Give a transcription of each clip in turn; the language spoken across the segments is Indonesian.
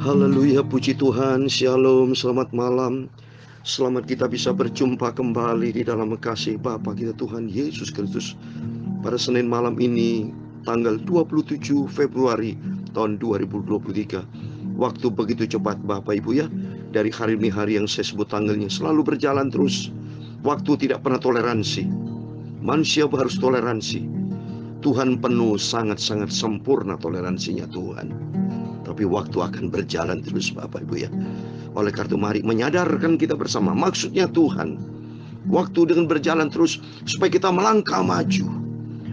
Haleluya, puji Tuhan, shalom, selamat malam. Selamat kita bisa berjumpa kembali di dalam kasih Bapa kita Tuhan Yesus Kristus pada Senin malam ini, tanggal 27 Februari tahun 2023. Waktu begitu cepat Bapak Ibu ya. Dari hari ini hari yang saya sebut tanggalnya selalu berjalan terus. Waktu tidak pernah toleransi. Manusia harus toleransi. Tuhan penuh, sangat-sangat sempurna toleransinya Tuhan. Tapi waktu akan berjalan terus Bapak Ibu ya. Oleh karena itu mari menyadarkan kita bersama. Maksudnya Tuhan, waktu dengan berjalan terus supaya kita melangkah maju,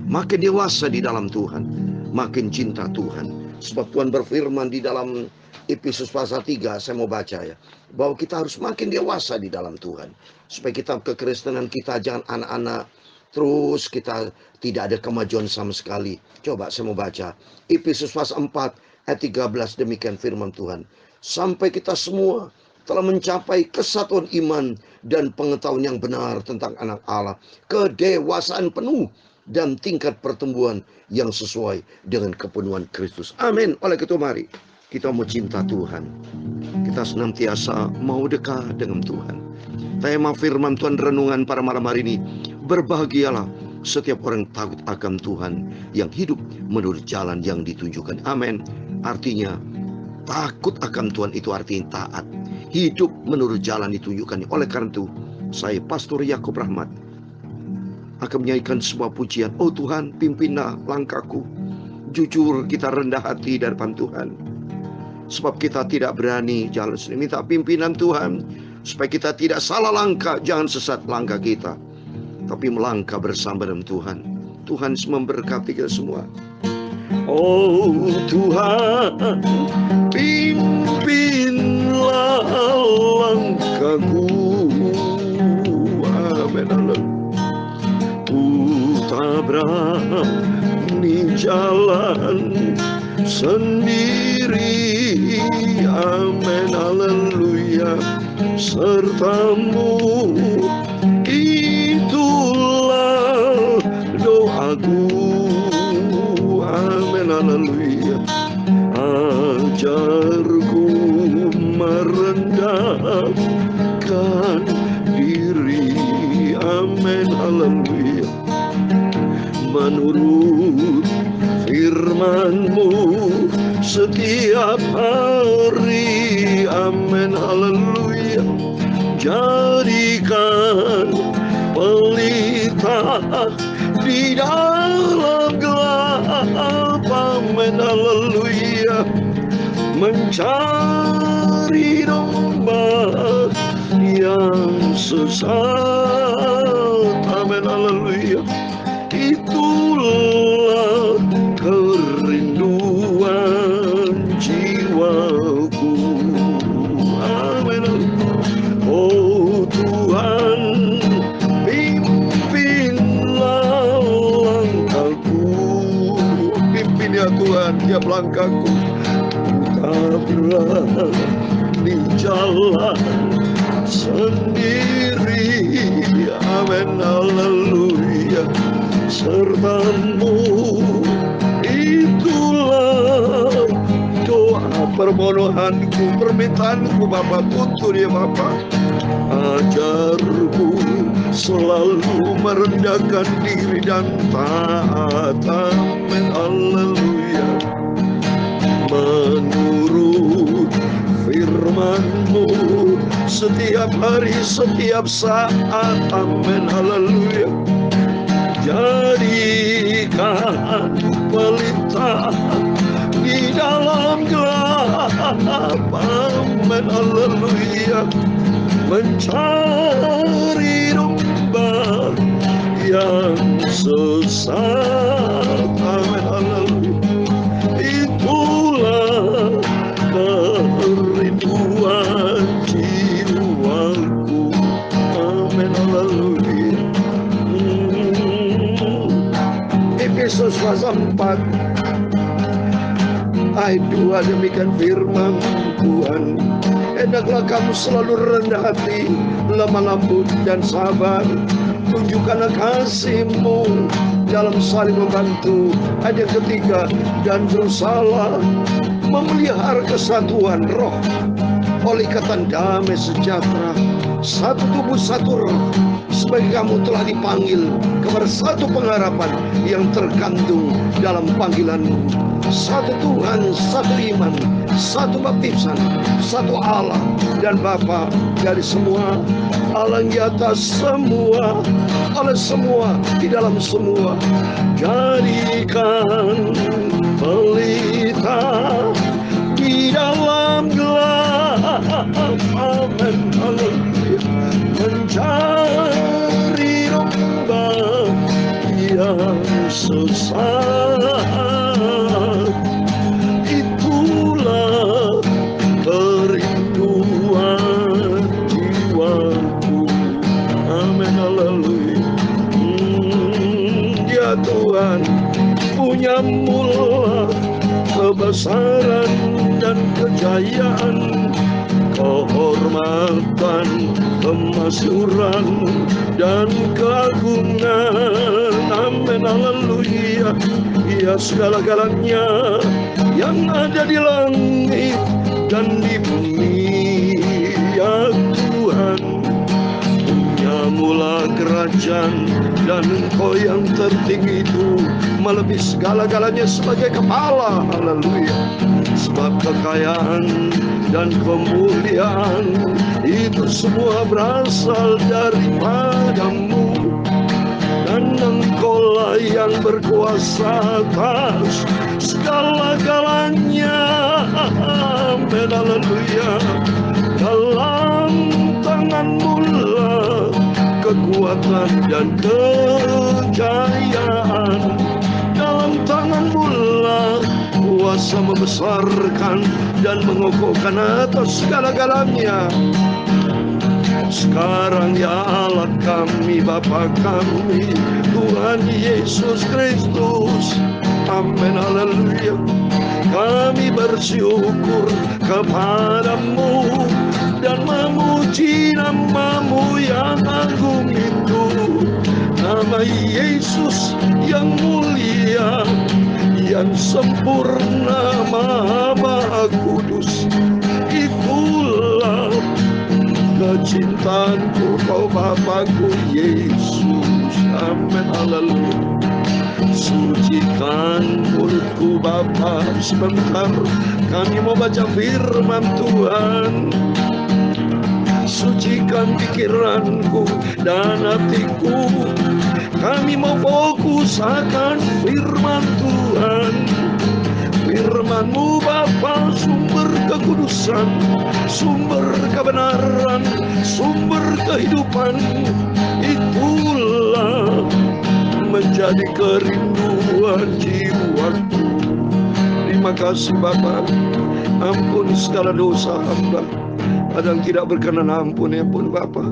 makin dewasa di dalam Tuhan, makin cinta Tuhan. Sebab Tuhan berfirman di dalam Efesus pasal 3, saya mau baca ya, bahwa kita harus makin dewasa di dalam Tuhan, supaya kita kekristenan kita jangan anak-anak terus, kita tidak ada kemajuan sama sekali. Coba saya mau baca Efesus pasal 4 ayat 13, demikian firman Tuhan. Sampai kita semua telah mencapai kesatuan iman dan pengetahuan yang benar tentang anak Allah, kedewasaan penuh dan tingkat pertumbuhan yang sesuai dengan kepenuhan Kristus. Amin. Oleh itu mari kita mau cinta Tuhan. Kita senantiasa mau dekat dengan Tuhan. Tema firman Tuhan renungan pada malam hari ini, berbahagialah setiap orang takut akan Tuhan, yang hidup menurut jalan yang ditunjukkan. Amin. Artinya takut akan Tuhan itu artinya taat, hidup menurut jalan ditunjukkan. Oleh karena itu saya Pastor Yakub Rahmat akan menyanyikan sebuah pujian. Oh Tuhan, pimpinlah langkahku. Jujur kita rendah hati di depan Tuhan, sebab kita tidak berani jalan sendiri. Minta pimpinan Tuhan supaya kita tidak salah langkah, jangan sesat langkah kita, tapi melangkah bersama dengan Tuhan. Tuhan memberkati kita semua. Oh Tuhan, pimpinlah langkahku. Amin. Ku tak berani jalan sendiri. Amin. Haleluya. Sertamu itulah doaku. Amin. Haleluya. Ajarku merendahkan diri. Amin. Haleluya. Menurut firman-Mu setiap hari. Amin. Haleluya. Jadikan pelita di dalam gelap. Amin. Haleluya. Mencari domba yang sesat. Amin. Haleluya. Itulah kerinduan jiwaku. Amin. Oh Tuhan, pimpinlah langkahku. Pimpin ya Tuhan tiap langkahku. Tak berani jalan sendiri. Amin. Haleluya. Serta-Mu itulah doa permohonanku, permintaanku Bapa, tuntun ya Bapa. Ajarku selalu merendahkan diri dan taat. Amin. Haleluya. Menurut firman-Mu setiap hari, setiap saat. Amin. Haleluya. Jadikan pelita di dalam gelap. Amin. Haleluya. Mencari domba yang sesat. Amin. Haleluya. Itulah kerinduan jiwaku. Amin. Haleluya. Efesus pasal 4 ayat 2, demikian firman Tuhan. Hendaklah kamu selalu rendah hati, lemah lembut dan sabar Tunjukkanlah kasih-Mu dalam saling membantu. Ayat yang ketiga, dan berusahalah memelihara kesatuan roh oleh ikatan damai sejahtera, satu tubuh satu roh, sebagai kamu telah dipanggil kepada satu pengharapan yang terkandung dalam panggilanmu. Satu Tuhan, satu iman, satu baptisan, satu Allah dan Bapa dari semua, Allah yang di atas semua, oleh semua, di dalam semua. Jadikan pelita di dalam gelap, amin, haleluya, mencari domba yang sesat. Itulah kerinduan jiwaku, amin, haleluya. Ya Tuhan, punya mula kebesaran dan kejayaan, kehormatan, kemasyuran, dan keagungan, amin, haleluya. Ya segala-galanya yang ada di langit dan di bumi, ya Tuhan, punya mula kerajaan, dan Engkau yang tertinggi itu melebihi segala-galanya sebagai kepala, haleluya. Sebab kekayaan dan kemuliaan itu semua berasal daripada-Mu, dan Engkaulah yang berkuasa atas segala-galanya, amin, haleluya. Dalam tangan-Mu lah kekuatan dan kejayaan, dalam tangan-Mu lah kuasa membesarkan dan mengokohkan atas segala-galanya. Sekarang ya Allah kami, Bapa kami, Tuhan Yesus Kristus, amin, haleluya. Kami bersyukur kepada-Mu dan memuji nama-Mu yang agung itu, nama Yesus yang mulia, yang sempurna, Maha Kudus. Itulah kecintaanku, Kau Bapakku Yesus, amin, haleluya. Sucikan mulutku Bapa, sebentar kami mau baca firman Tuhan. Sucikan pikiranku dan hatiku, kami mau fokus akan firman Tuhan. Firman-Mu Bapa, sumber kekudusan, sumber kebenaran, sumber kehidupan. Itulah menjadi kerinduan jiwaku. Terima kasih Bapa, ampun segala dosa hamba. Ada yang tidak berkenan, ampun ya pun Bapa.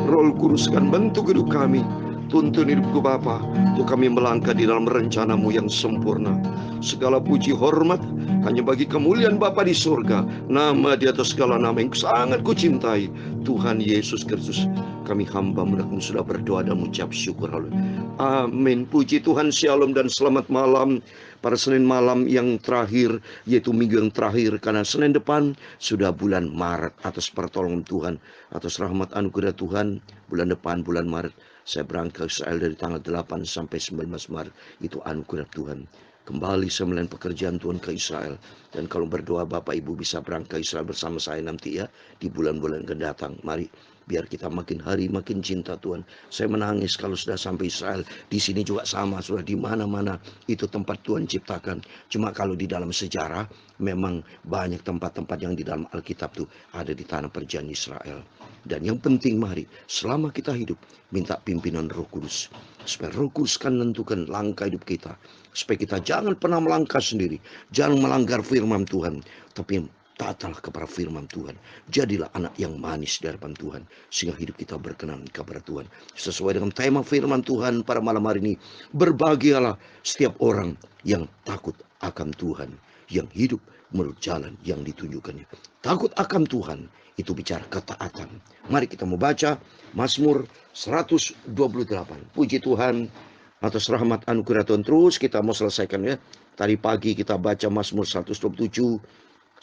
Roh Kuduskan bentuk hidup kami, tuntun hidupku Bapa, untuk kami melangkah di dalam rencana-Mu yang sempurna. Segala puji hormat hanya bagi kemuliaan Bapa di surga, nama di atas segala nama yang sangat kucintai, Tuhan Yesus Kristus. Kami hamba mudah-mudahan sudah berdoa dan mengucap syukur, amin. Puji Tuhan, shalom dan selamat malam pada Senin malam yang terakhir, yaitu minggu yang terakhir, karena Senin depan sudah bulan Maret. Atas pertolongan Tuhan, atas rahmat anugerah Tuhan, bulan depan bulan Maret saya berangkat ke Israel dari tanggal 8 sampai 19 Maret. Itu anugerah Tuhan. Kembali saya melayan pekerjaan Tuhan ke Israel. Dan kalau berdoa Bapak Ibu bisa berangkat ke Israel bersama saya nanti ya, di bulan-bulan yang akan datang. Mari, biar kita makin hari makin cinta Tuhan. Saya menangis kalau sudah sampai Israel. Di sini juga sama, sudah di mana-mana itu tempat Tuhan ciptakan. Cuma kalau di dalam sejarah memang banyak tempat-tempat yang di dalam Alkitab tuh ada di tanah perjanjian Israel. Dan yang penting mari, selama kita hidup, minta pimpinan Roh Kudus. Supaya Roh Kudus kan menentukan langkah hidup kita. Supaya kita jangan pernah melangkah sendiri. Jangan melanggar firman Tuhan. Tapi taatlah kepada firman Tuhan. Jadilah anak yang manis di hadapan Tuhan. Sehingga hidup kita berkenan kepada Tuhan. Sesuai dengan tema firman Tuhan pada malam hari ini. Berbahagialah setiap orang yang takut akan Tuhan yang hidup menurut jalan yang ditunjukkannya. Takut akan Tuhan itu bicara ketaatan. Mari kita membaca Mazmur 128. Puji Tuhan atas rahmat anugerah Tuhan. Terus kita mau selesaikan ya. Tadi pagi kita baca Mazmur 127.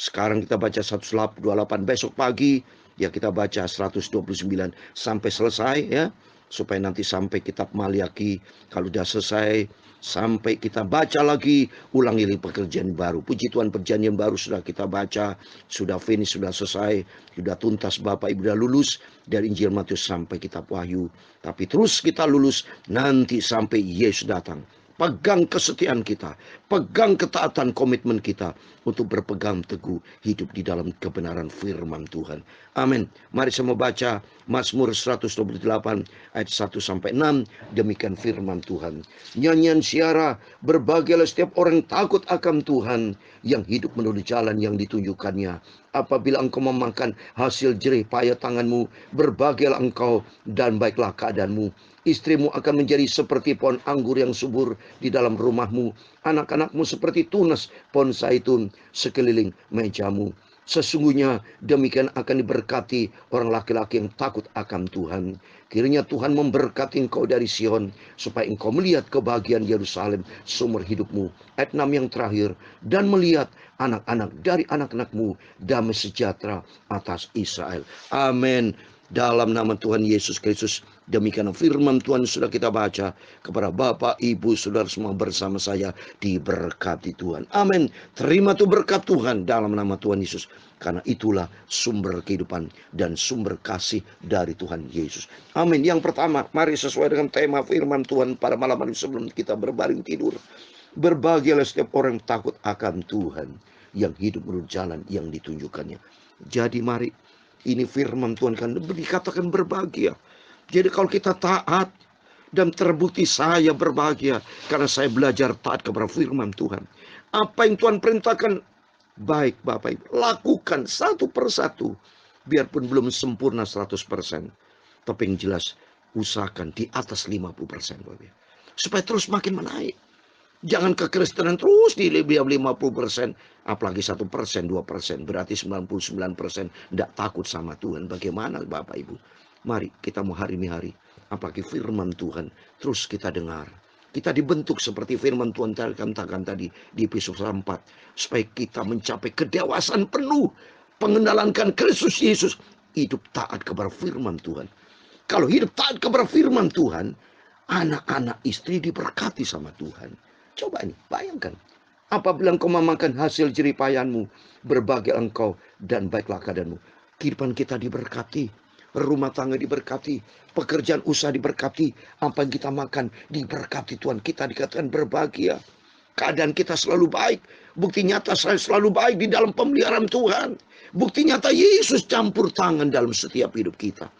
Sekarang kita baca 128. Besok pagi ya kita baca 129 sampai selesai ya. Supaya nanti sampai kitab Maliaki, kalau sudah selesai, sampai kita baca lagi, ulangi perjanjian baru. Puji Tuhan, perjanjian baru sudah kita baca, sudah finish, sudah selesai, sudah tuntas. Bapak Ibu sudah lulus dari Injil Matius sampai kitab Wahyu. Tapi terus kita lulus nanti sampai Yesus datang. Pegang kesetiaan kita, pegang ketaatan komitmen kita untuk berpegang teguh hidup di dalam kebenaran firman Tuhan. Amin. Mari saya membaca Mazmur 128 ayat 1 sampai 6. Demikian firman Tuhan. Nyanyian siara, berbahagialah setiap orang takut akan Tuhan, yang hidup menurut jalan yang ditunjukkannya. Apabila engkau memakan hasil jerih payah tanganmu, berbahagialah engkau dan baiklah keadaanmu. Istrimu akan menjadi seperti pohon anggur yang subur di dalam rumahmu. Anak-anakmu seperti tunas pohon zaitun sekeliling mejamu. Sesungguhnya demikian akan diberkati orang laki-laki yang takut akan Tuhan. Kiranya Tuhan memberkati engkau dari Sion, supaya engkau melihat kebahagiaan Yerusalem seumur hidupmu. Ayat 6 yang terakhir. Dan melihat anak-anak dari anak-anakmu damai sejahtera atas Israel. Amin. Dalam nama Tuhan Yesus Kristus, demikian firman Tuhan sudah kita baca. Kepada Bapak, Ibu, Saudara semua bersama saya, diberkati Tuhan. Amin. Terima tuh berkat Tuhan dalam nama Tuhan Yesus. Karena itulah sumber kehidupan dan sumber kasih dari Tuhan Yesus. Amin. Yang pertama, mari sesuai dengan tema firman Tuhan pada malam hari sebelum kita berbaring tidur. Berbahagialah setiap orang yang takut akan Tuhan, yang hidup menurut jalan yang ditunjukkannya. Jadi mari, ini firman Tuhan kan dikatakan berbahagia. Jadi kalau kita taat dan terbukti saya berbahagia karena saya belajar taat kepada firman Tuhan. Apa yang Tuhan perintahkan, baik Bapak Ibu, lakukan satu persatu. Biarpun belum sempurna 100%. Tapi yang jelas usahakan di atas 50%. Bapak Ibu. Supaya terus makin menaik. Jangan kekristenan terus di 50%, apalagi 1%, 2%, berarti 99% tidak takut sama Tuhan. Bagaimana Bapak Ibu? Mari kita mau hari ini hari, apalagi firman Tuhan, terus kita dengar. Kita dibentuk seperti firman Tuhan katakan tadi di Efesus 4, supaya kita mencapai kedewasaan penuh, pengenalan Kristus Yesus, hidup taat kepada firman Tuhan. Kalau hidup taat kepada firman Tuhan, anak-anak istri diberkati sama Tuhan. Coba ini, bayangkan. Apabila engkau memakan hasil jerih payahmu, berbahagia engkau dan baiklah keadaanmu. Kehidupan kita diberkati, rumah tangga diberkati, pekerjaan usaha diberkati, apa yang kita makan diberkati Tuhan. Kita dikatakan berbahagia. Keadaan kita selalu baik. Bukti nyata saya selalu baik di dalam pemeliharaan Tuhan. Bukti nyata Yesus campur tangan dalam setiap hidup kita.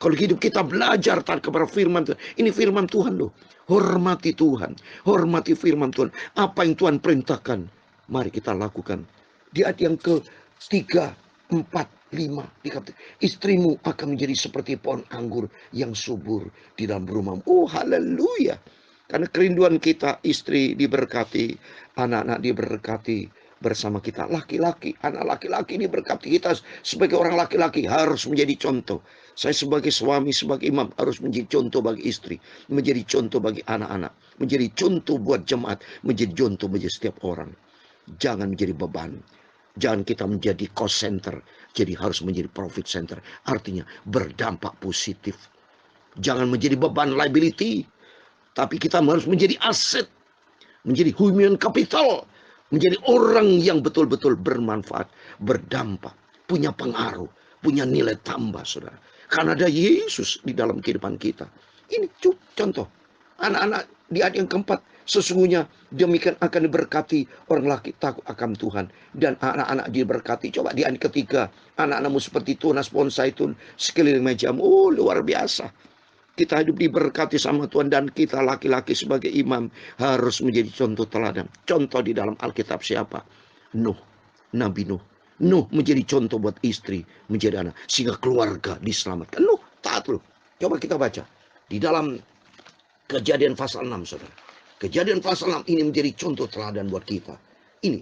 Kalau hidup kita belajar taat kepada firman Tuhan. Ini firman Tuhan loh. Hormati Tuhan. Hormati firman Tuhan. Apa yang Tuhan perintahkan, mari kita lakukan. Di ayat yang ke-3, 4, 5. Dikatakan, istrimu akan menjadi seperti pohon anggur yang subur di dalam rumahmu. Oh haleluya. Karena kerinduan kita, istri diberkati, anak-anak diberkati bersama kita. Laki-laki, anak laki-laki diberkati. Kita sebagai orang laki-laki harus menjadi contoh. Saya sebagai suami, sebagai imam harus menjadi contoh bagi istri. Menjadi contoh bagi anak-anak. Menjadi contoh buat jemaat. Menjadi contoh bagi setiap orang. Jangan menjadi beban. Jangan kita menjadi cost center. Jadi harus menjadi profit center. Artinya berdampak positif. Jangan menjadi beban liability. Tapi kita harus menjadi aset. Menjadi human capital. Menjadi orang yang betul-betul bermanfaat. Berdampak. Punya pengaruh. Punya nilai tambah saudara. Karena ada Yesus di dalam kehidupan kita. Ini contoh. Anak-anak di ayat yang keempat. Sesungguhnya demikian akan diberkati orang laki takut akan Tuhan. Dan anak-anak diberkati. Coba di ayat ketiga. Anak-anakmu seperti tunas pohon zaitun sekeliling mejamu. Oh luar biasa. Kita hidup diberkati sama Tuhan. Dan kita laki-laki sebagai imam harus menjadi contoh teladan. Contoh di dalam Alkitab siapa? Nuh. Nabi Nuh. Nuh menjadi contoh buat istri, menjadi anak, sehingga keluarga diselamatkan. Nuh taat loh. Coba kita baca di dalam Kejadian pasal 6 saudara. Kejadian pasal 6 ini menjadi contoh teladan buat kita. ini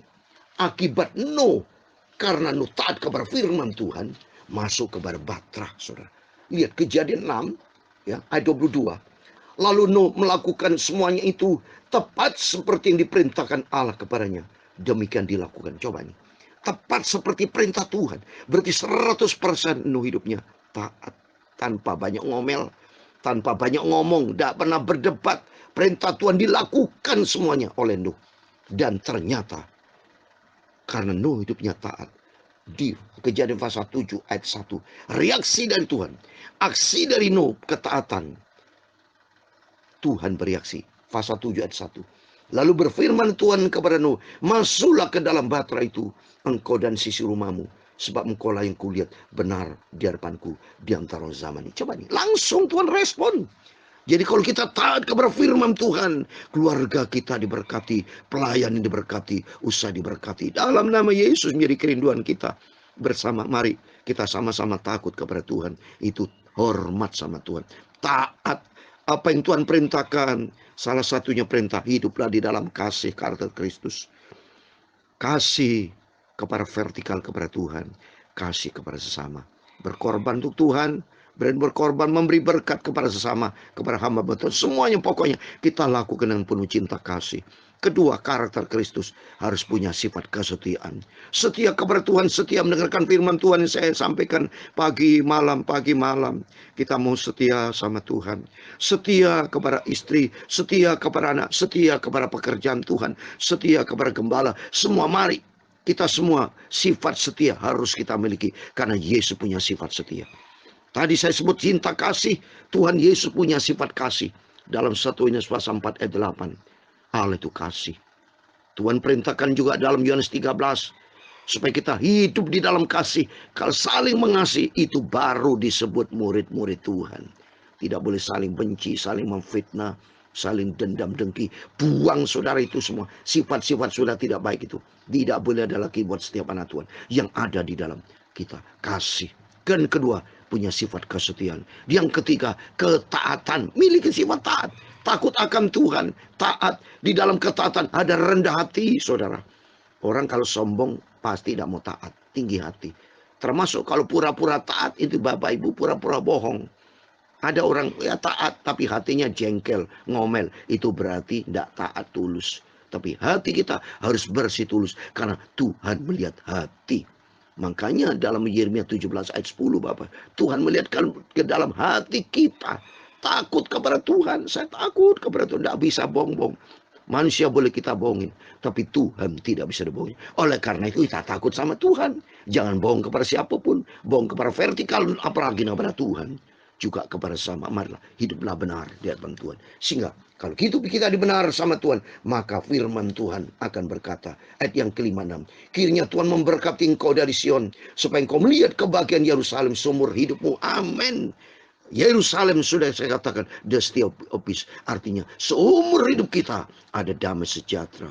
akibat Nuh, karena Nuh taat kepada firman Tuhan, masuk kepada Batrah, saudara. Lihat Kejadian 6 ya, ayat 22. Lalu Nuh melakukan semuanya itu tepat seperti yang diperintahkan Allah kepadanya. Demikian dilakukan. Coba nih. Tepat seperti perintah Tuhan. Berarti 100% Nuh hidupnya taat. Tanpa banyak ngomel, tanpa banyak ngomong, tidak pernah berdebat. Perintah Tuhan dilakukan semuanya oleh Nuh. Dan ternyata karena Nuh hidupnya taat, di Kejadian pasal 7 ayat 1, reaksi dari Tuhan, aksi dari Nuh, ketaatan, Tuhan bereaksi. Pasal 7 ayat 1. Lalu berfirman Tuhan kepada Nuh, masuklah ke dalam Batrah itu, engkau dan sisi rumahmu, sebab engkau lah yang kulihat benar di hadapanku di antara zaman ini. Coba nih, langsung Tuhan respon. Jadi kalau kita taat kepada firman Tuhan, keluarga kita diberkati, pelayan diberkati, usaha diberkati. Dalam nama Yesus menjadi kerinduan kita bersama. Mari kita sama-sama takut kepada Tuhan. Itu hormat sama Tuhan. Taat apa yang Tuhan perintahkan. Salah satunya perintah, hiduplah di dalam kasih karakter Kristus. Kasih kepada vertikal kepada Tuhan. Kasih kepada sesama. Berkorban untuk Tuhan. Berkorban memberi berkat kepada sesama, kepada hamba betul. Semuanya pokoknya kita lakukan dengan penuh cinta kasih. Kedua, karakter Kristus harus punya sifat kesetiaan. Setia kepada Tuhan, setia mendengarkan firman Tuhan yang saya sampaikan pagi malam. Kita mau setia sama Tuhan. Setia kepada istri, setia kepada anak, setia kepada pekerjaan Tuhan, setia kepada gembala. Semua mari. Kita semua sifat setia harus kita miliki. Karena Yesus punya sifat setia. Tadi saya sebut cinta kasih. Tuhan Yesus punya sifat kasih. Dalam 1 Yohanes pasal 4 ayat 8. Allah itu kasih. Tuhan perintahkan juga dalam Yohanes 13. Supaya kita hidup di dalam kasih. Kalau saling mengasihi, itu baru disebut murid-murid Tuhan. Tidak boleh saling benci, saling memfitnah, saling dendam dengki. Buang saudara itu semua. Sifat-sifat sudah tidak baik itu. Tidak boleh ada lagi buat setiap anak Tuhan. Yang ada di dalam kita. Kasih. Dan kedua, punya sifat kesetiaan. Yang ketiga, ketaatan. Miliki sifat taat. Takut akan Tuhan. Taat. Di dalam ketaatan ada rendah hati, saudara. Orang kalau sombong pasti tidak mau taat. Tinggi hati. Termasuk kalau pura-pura taat, itu Bapak Ibu pura-pura bohong. Ada orang ya taat tapi hatinya jengkel, ngomel. Itu berarti tidak taat tulus. Tapi hati kita harus bersih tulus. Karena Tuhan melihat hati. Makanya dalam Yeremia 17 ayat 10 Bapak, Tuhan melihatkan ke dalam hati kita. Takut kepada Tuhan. Saya takut kepada Tuhan. Tidak bisa bohong-bohong. Manusia boleh kita bohongin, tapi Tuhan tidak bisa dibohongin. Oleh karena itu kita takut sama Tuhan. Jangan bohong kepada siapapun. Bohong kepada vertikal, apalagi kepada Tuhan. Juga kepada sama. Marilah hiduplah benar di hadapan Tuhan. Sehingga kalau hidup kita dibenar sama Tuhan, maka firman Tuhan akan berkata. Ayat yang ke-56. Kiranya Tuhan memberkati engkau dari Sion, supaya engkau melihat kebahagiaan Yerusalem seumur hidupmu. Amin. Yerusalem sudah saya katakan, the stay of peace. Artinya seumur hidup kita ada damai sejahtera.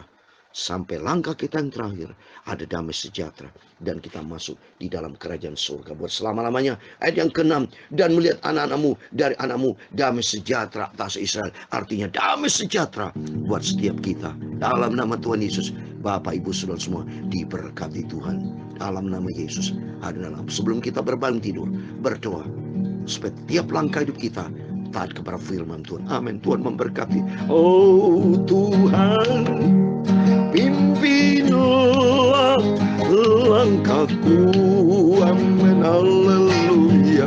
Sampai langkah kita yang terakhir ada damai sejahtera. Dan kita masuk di dalam kerajaan surga buat selama-lamanya. Ayat yang ke-6. Dan melihat anak-anakmu dari anakmu damai sejahtera atas Israel. Artinya damai sejahtera buat setiap kita. Dalam nama Tuhan Yesus. Bapak Ibu saudara semua diberkati Tuhan. Dalam nama Yesus. Sebelum kita berbangun tidur, berdoa. Supaya tiap langkah hidup kita taat kepada firman Tuhan. Amin. Tuhan memberkati. Oh Tuhan, pimpinlah langkahku. Amin. Haleluya.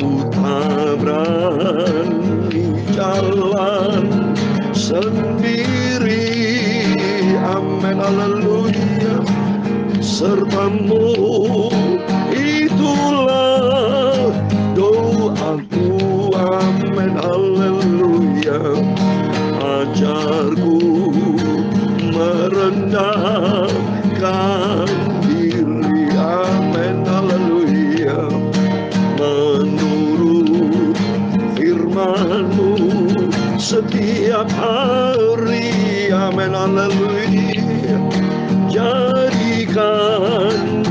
Ku tak berani jalan sendiri. Amin. Haleluya. Sertamu itulah doaku. Amin. Haleluya. Ajarku merendahkan diri. Amin. Haleluya. Menurut firman-Mu setiap hari. Amin. Haleluya. Jadikan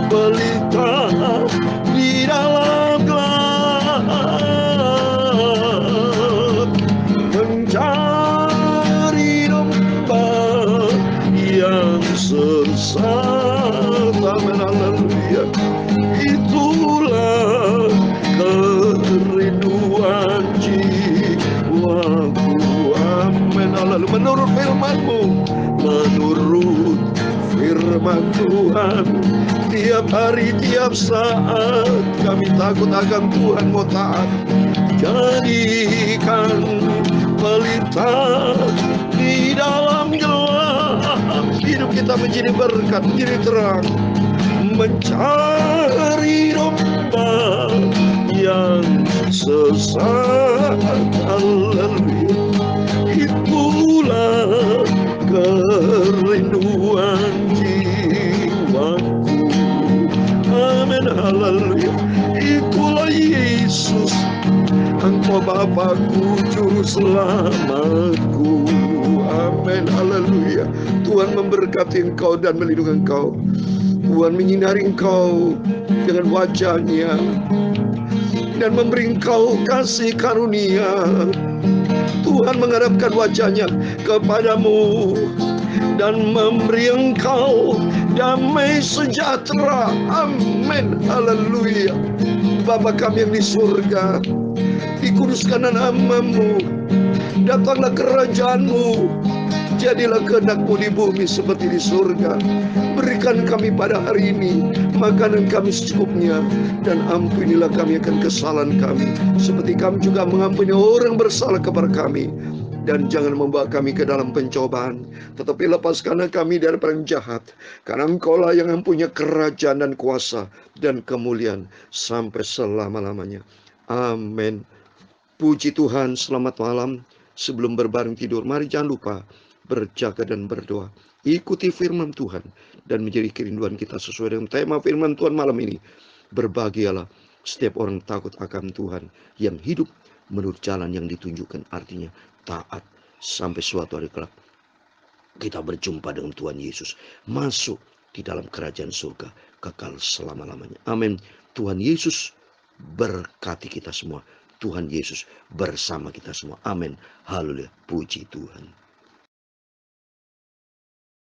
pelita di dalam gelap, mencari domba yang sesat. Amin, haleluya. Itulah kerinduan jiwaku. Amin, haleluya. Menurut firman-Mu, menurut firman Tuhan, tiap hari, tiap saat kami takut akan Tuhan, mau taat. Jadikan pelita di dalam gelap, hidup kita menjadi berkat, menjadi terang, mencari domba yang sesat. Haleluya. Itulah kerinduan jiwaku. Amin, haleluya. Itulah Yesus, Engkau Bapakku, Juru Selamatku. Amin, haleluya. Tuhan memberkati engkau dan melindungi engkau. Tuhan menyinari engkau dengan wajah-Nya dan memberi engkau kasih karunia. Tuhan menghadapkan wajah-Nya kepadamu dan memberi engkau damai sejahtera. Amin, haleluya. Bapa kami yang di surga, dikuduskan nama-Mu, datanglah kerajaan-Mu, jadilah kehendak-Mu di bumi seperti di surga. Berikan kami pada hari ini makanan kami secukupnya, dan ampunilah kami akan kesalahan kami, seperti kami juga mengampuni orang bersalah kepada kami. Dan jangan membawa kami ke dalam pencobaan, tetapi lepaskanlah kami dari orang jahat. Karena Engkau-lah yang mempunyai kerajaan dan kuasa dan kemuliaan sampai selama-lamanya. Amin. Puji Tuhan, selamat malam. Sebelum berbaring tidur, mari jangan lupa berjaga dan berdoa. Ikuti firman Tuhan dan menjadi kerinduan kita sesuai dengan tema firman Tuhan malam ini. Berbahagialah setiap orang takut akan Tuhan, yang hidup menurut jalan yang ditunjukkan, artinya taat, sampai suatu hari kelak kita berjumpa dengan Tuhan Yesus, masuk di dalam kerajaan surga kekal selama-lamanya. Amin. Tuhan Yesus berkati kita semua. Tuhan Yesus bersama kita semua. Amin. Haleluya. Puji Tuhan.